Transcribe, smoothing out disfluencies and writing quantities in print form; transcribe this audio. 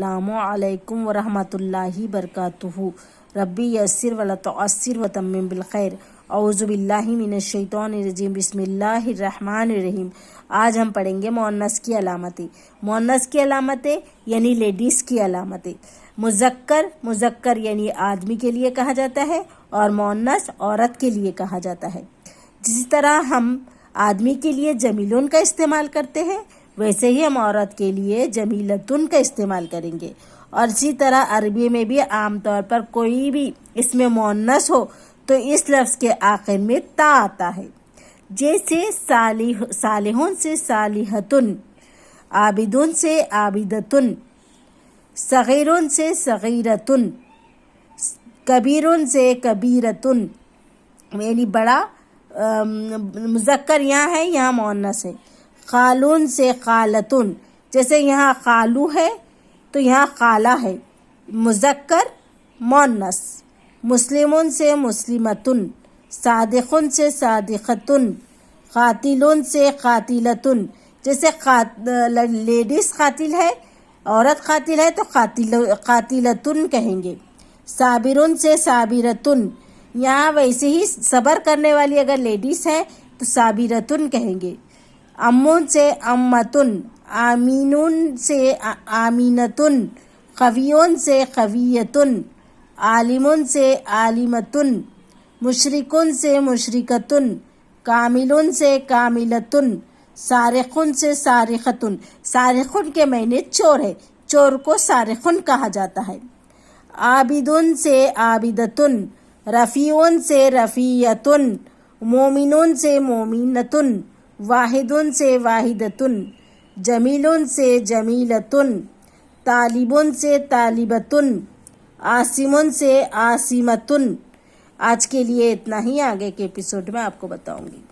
अस्सलामुअलैकुम वरहमतुल्लाहि बरकातुहू। रब्बी यस्सिर वला तुअस्सिर व तम्मिम बिल खैर। औज़ु बिल्लाहि मिनश शैतानिर रजीम। बिस्मिल्लाहिर रहमानिर रहीम। आज हम पढ़ेंगे मुअन्नस की अलामतें। मुअन्नस की अलामतें यानी लेडीज़ की अलामतें। मुज़क्कर यानी आदमी के लिए कहा जाता है और मुअन्नस औरत के लिए कहा जाता है। जिस तरह हम आदमी के लिए जमीलुन का इस्तेमाल करते हैं, वैसे ही हम औरत के लिए जमीलतुन का इस्तेमाल करेंगे। और इसी तरह अरबी में भी आमतौर पर कोई भी इसमें मुअन्नस हो तो इस लफ्ज़ के आखिर में ता आता है। जैसे सालिहुन से सालिहतुन, आबिदुन से आबिदतुन, सगीरुन से सगीरतुन, कबीरुन से कबीरतुन। यानी बड़ा मुज़क्कर यहाँ है, यहाँ मुअन्नस है। खालून से खालतुन, जैसे यहाँ खालू है तो यहाँ खाला है, मुज़क्कर मुअन्नस। मुस्लिमुन से मुस्लिमतुन, सादिकुन से सादिकतुन, खातिलुन से खातिलतुन। जैसे लेडीज़ खातिल है, औरत खातिल है तो खातिलतुन कहेंगे। साबिरुन से साबिरतुन, यहाँ वैसे ही सब्र करने वाली अगर लेडीज़ है तो साबिरतुन कहेंगे। अम्मुन से अम्मतुन, आमीनुन से आमीनतुन, खवियुन से खवियतुन, आलिमुन से आलिमतुन, मुशरिकुन से मुशरिकतुन, कामिलुन से कामिलतुन, सारिकुन से सारिखतुन। सारिकुन के मायने चोर है, चोर को सारिकुन कहा जाता है। आबिदुन से आबिदतुन, रफ़ीउन से रफ़ीयतुन, मोमिनुन से मोमिनतुन, वाहिदुन से वाहिदतुन, जमीलुन से जमीलतुन, तालिबुन से तालिबतुन, आसिमुन से आसिमतुन। आज के लिए इतना ही, आगे के एपिसोड में आपको बताऊंगी।